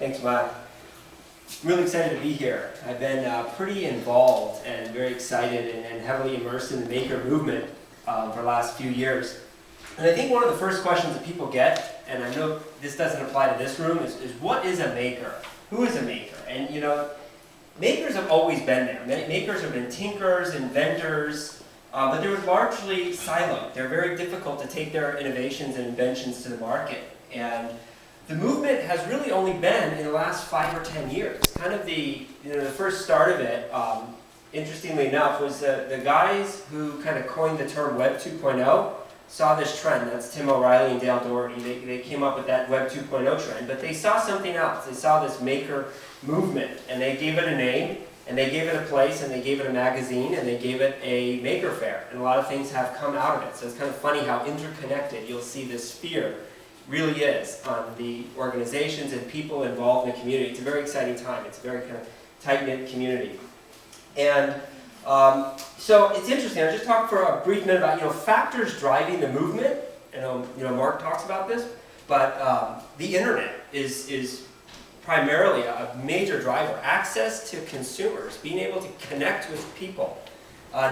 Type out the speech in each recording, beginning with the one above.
Thanks, Mart. I'm really excited to be here. I've been pretty involved and very excited and heavily immersed in the maker movement for the last few years. And I think one of the first questions that people get, and I know this doesn't apply to this room, is what is a maker? Who is a maker? And you know, makers have always been there. Makers have been tinkers, inventors, but they were largely siloed. They're very difficult to take their innovations and inventions to the market. And the movement has really only been in the last 5 or 10 years. Kind of the first start of it, interestingly enough, was the guys who kind of coined the term Web 2.0 saw this trend. That's Tim O'Reilly and Dale Doherty. They came up with that Web 2.0 trend, but they saw something else. They saw this maker movement, and they gave it a name, and they gave it a place, and they gave it a magazine, and they gave it a maker fair. And a lot of things have come out of it. So it's kind of funny how interconnected you'll see this sphere really is on the organizations and people involved in the community. It's a very exciting time. It's a very kind of tight-knit community. And so it's interesting. I'll just talk for a brief minute about factors driving the movement. Mart talks about this, but the internet is primarily a major driver. Access to consumers, being able to connect with people.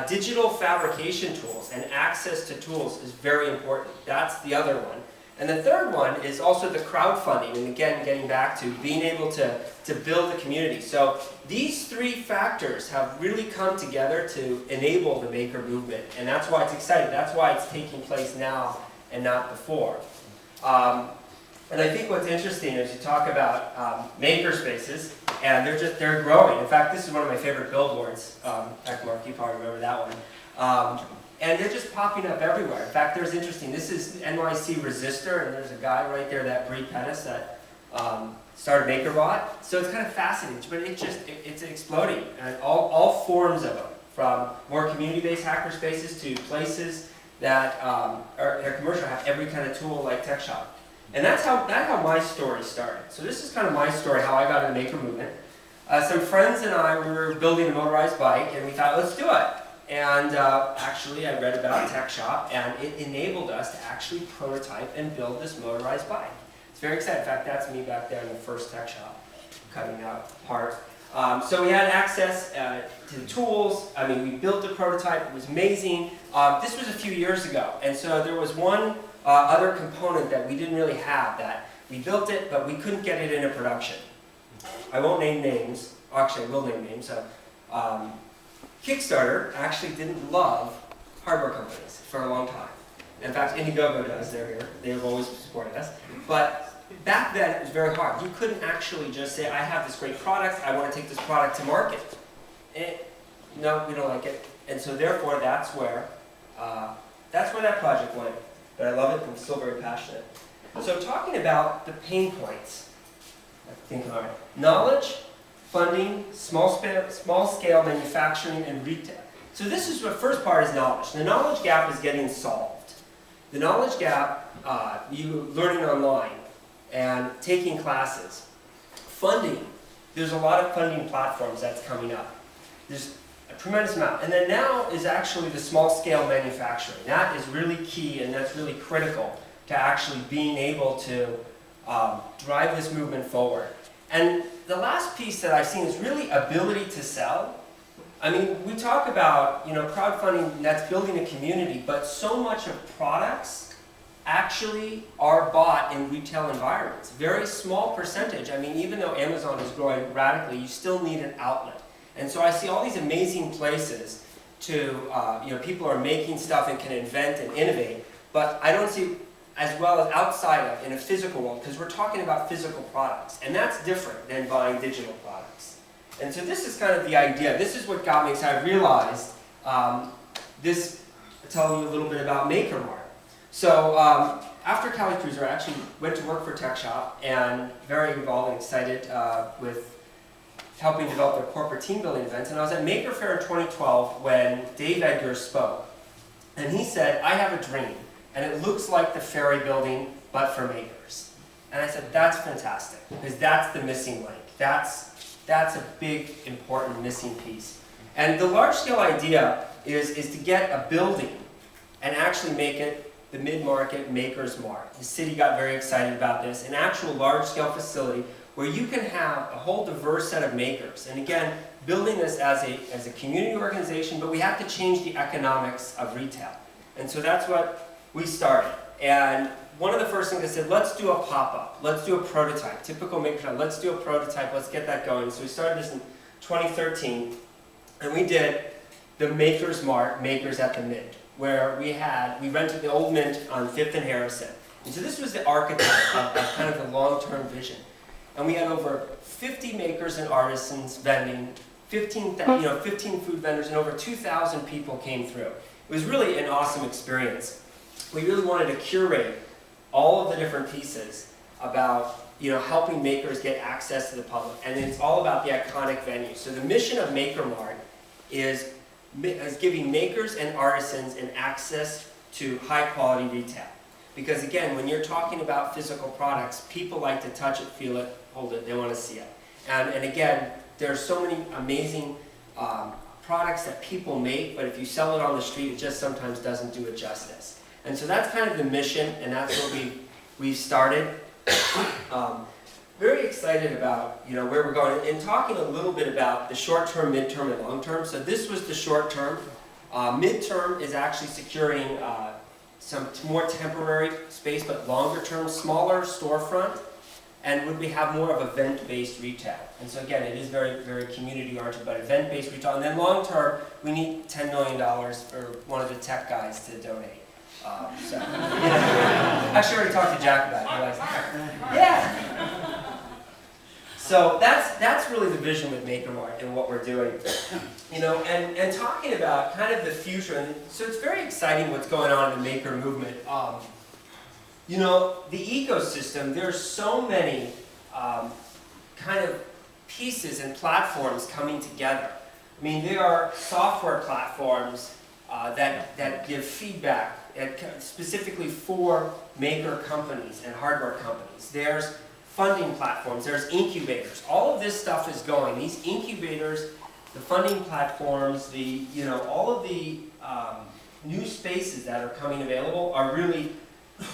Digital fabrication tools and access to tools is very important. That's the other one. And the third one is also the crowdfunding, and again, getting back to being able to build a community. So these three factors have really come together to enable the maker movement, and that's why it's exciting. That's why it's taking place now and not before. And I think what's interesting is you talk about maker spaces, and they're growing. In fact, this is one of my favorite billboards. Heck, Mark, you probably remember that one. And they're just popping up everywhere. In fact, there's interesting, this is NYC Resistor, and there's a guy right there, that Bree Pettis, that started MakerBot. So it's kind of fascinating, but it's exploding. And all forms of them, from more community-based hackerspaces to places that are commercial, have every kind of tool like TechShop. And that's how my story started. So this is kind of my story, how I got into the maker movement. Some friends and I were building a motorized bike, and we thought, let's do it. And actually, I read about TechShop, and it enabled us to actually prototype and build this motorized bike. It's very exciting. In fact, that's me back there in the first TechShop, cutting out part. So we had access to the tools. I mean, we built the prototype. It was amazing. This was a few years ago, and so there was one other component that we didn't really have. That we built it, but we couldn't get it into production. I won't name names. Actually, I will name names. So. Kickstarter actually didn't love hardware companies for a long time. In fact, Indiegogo does. They're here. They've always supported us. But back then, it was very hard. You couldn't actually just say, I have this great product. I want to take this product to market. No, we don't like it. And so therefore, that's where that project went. But I love it. I'm still very passionate. So talking about the pain points, I think, all right, knowledge, funding, small scale manufacturing, and retail. So this is the first part is knowledge. The knowledge gap is getting solved. The knowledge gap, you learning online and taking classes. Funding, there's a lot of funding platforms that's coming up. There's a tremendous amount. And then now is actually the small scale manufacturing. That is really key, and that's really critical to actually being able to drive this movement forward. And the last piece that I've seen is really ability to sell. I mean, we talk about crowdfunding that's building a community, but so much of products actually are bought in retail environments. Very small percentage. I mean, even though Amazon is growing radically, you still need an outlet. And so I see all these amazing places to, people are making stuff and can invent and innovate, but I don't see as well as outside of, in a physical world, because we're talking about physical products. And that's different than buying digital products. And so this is kind of the idea. This is what got me excited. I realized I'll tell you a little bit about MakerMart. So after Cali Cruiser, I actually went to work for TechShop, and very involved and excited with helping develop their corporate team building events. And I was at Maker Fair in 2012 when Dave Edgar spoke. And he said, I have a dream. And it looks like the ferry building, but for makers. And I said, that's fantastic, because that's the missing link. That's a big, important missing piece. And the large-scale idea is to get a building and actually make it the mid-market Maker's Mart. The city got very excited about this, an actual large-scale facility where you can have a whole diverse set of makers. And again, building this as a community organization, but we have to change the economics of retail. And so that's what we started. And one of the first things I said, let's do a pop-up, let's do a prototype, typical maker shop, let's do a prototype, let's get that going. So we started this in 2013, and we did the Makers Mart, Makers at the Mint, where we rented the old Mint on 5th and Harrison. And so this was the archetype of kind of the long-term vision. And we had over 50 makers and artisans vending, 15 food vendors, and over 2,000 people came through. It was really an awesome experience. We really wanted to curate all of the different pieces about helping makers get access to the public, and it's all about the iconic venue. So the mission of Maker Mart is giving makers and artisans an access to high-quality retail. Because again, when you're talking about physical products, people like to touch it, feel it, hold it, they want to see it. And again, there are so many amazing products that people make, but if you sell it on the street, it just sometimes doesn't do it justice. And so that's kind of the mission, and that's what we've started. Very excited about where we're going, and talking a little bit about the short term, midterm, and long term. So this was the short term. Midterm is actually securing some more temporary space, but longer term, smaller storefront, and would we have more of event-based retail. And so again, it is very, very community-oriented, but event-based retail. And then long term, we need $10 million for one of the tech guys to donate. Actually, I already talked to Jack about it. Yeah. So that's really the vision with Maker Mart and what we're doing. And talking about kind of the future. And so it's very exciting what's going on in the maker movement. The ecosystem, there's so many kind of pieces and platforms coming together. I mean, there are software platforms that give feedback specifically for maker companies and hardware companies. There's funding platforms, there's incubators. All of this stuff is going. These incubators, the funding platforms, all of the new spaces that are coming available are really,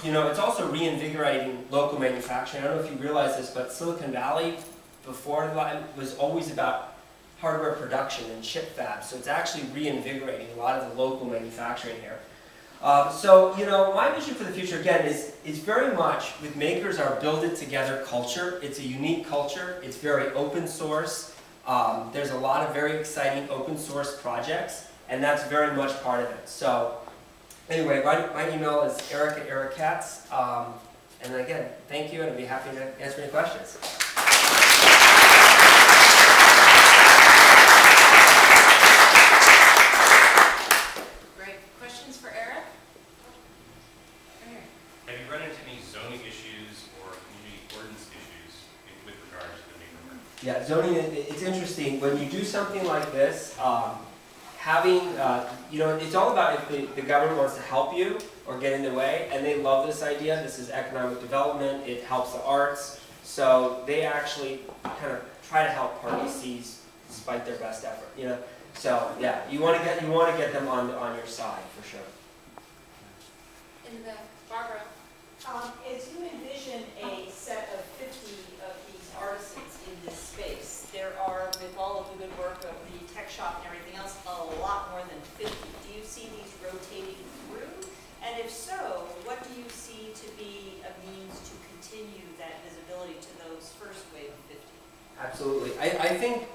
it's also reinvigorating local manufacturing. I don't know if you realize this, but Silicon Valley before was always about hardware production and chip fabs. So it's actually reinvigorating a lot of the local manufacturing here. My vision for the future, again, is very much with makers our build it together culture. It's a unique culture. It's very open source. There's a lot of very exciting open source projects, and that's very much part of it. So anyway, my email is Erik Katz. And again, thank you, and I'd be happy to answer any questions. Yeah, zoning, it's interesting. When you do something like this, it's all about if the government wants to help you or get in the way, and they love this idea. This is economic development. It helps the arts. So they actually kind of try to help parties seize despite their best effort. So yeah, you want to get them on your side for sure. In the back, Barbara. As you envision a set of 50 of these artisans in this space, there are, with all of the good work of the TechShop and everything else, a lot more than 50. Do you see these rotating through? And if so, what do you see to be a means to continue that visibility to those first wave of 50? Absolutely. I think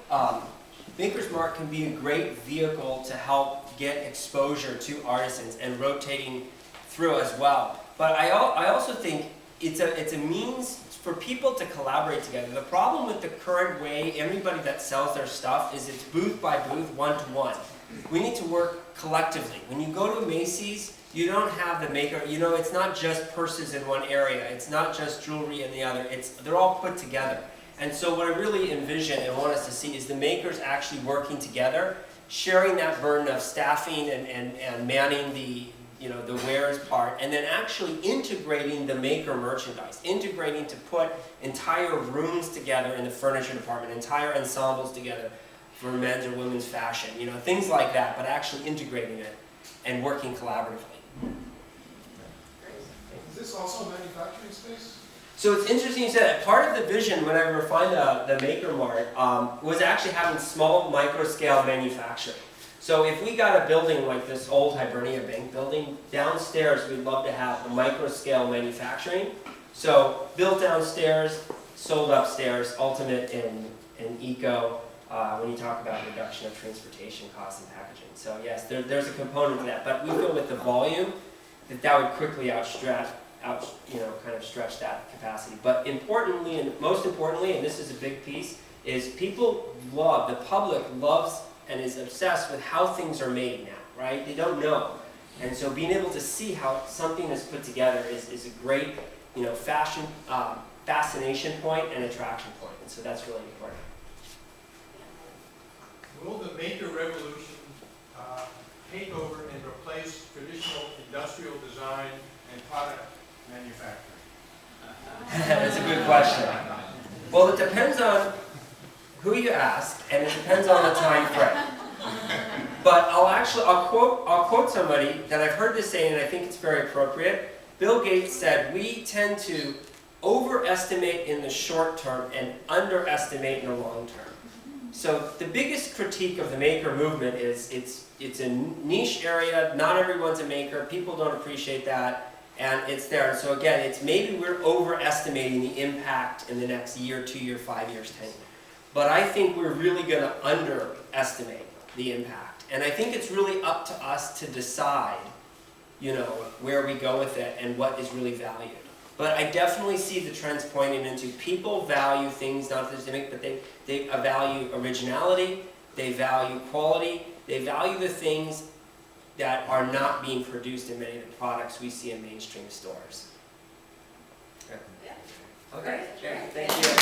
Maker's Mart can be a great vehicle to help get exposure to artisans and rotating through as well. But I also think it's a means for people to collaborate together. The problem with the current way everybody that sells their stuff is it's booth by booth, one-to-one. We need to work collectively. When you go to Macy's, you don't have the maker, it's not just purses in one area, it's not just jewelry in the other, they're all put together. And so what I really envision and want us to see is the makers actually working together, sharing that burden of staffing and manning the wares part, and then actually integrating the maker merchandise, integrating to put entire rooms together in the furniture department, entire ensembles together for men's or women's fashion, things like that, but actually integrating it and working collaboratively. Is this also a manufacturing space? So it's interesting you said that. Part of the vision when I refined the Maker Mart was actually having small micro-scale manufacturing. So if we got a building like this old Hibernia Bank building, downstairs we'd love to have the micro-scale manufacturing. So built downstairs, sold upstairs, ultimate in eco, when you talk about reduction of transportation costs and packaging. So yes, there's a component to that, but we feel with the volume that would quickly outstretch that capacity. But importantly, and most importantly, and this is a big piece, is people love, the public loves and is obsessed with how things are made now, right? They don't know. And so being able to see how something is put together is a great, fascination point and attraction point. And so that's really important. Will the maker revolution take over and replace traditional industrial design and product manufacturing? That's a good question. Well, it depends on who you ask, and it depends on the time frame. But I'll quote somebody that I've heard this saying, and I think it's very appropriate. Bill Gates said, "We tend to overestimate in the short term and underestimate in the long term." So the biggest critique of the maker movement is it's a niche area. Not everyone's a maker. People don't appreciate that, and it's there. So again, it's maybe we're overestimating the impact in the next year, 2 year, 5 years, 10 years. But I think we're really going to underestimate the impact, and I think it's really up to us to decide, where we go with it and what is really valued. But I definitely see the trends pointing into people value things not just to make, but they value originality, they value quality, they value the things that are not being produced in many of the products we see in mainstream stores. Okay, Yeah. okay. Thank you.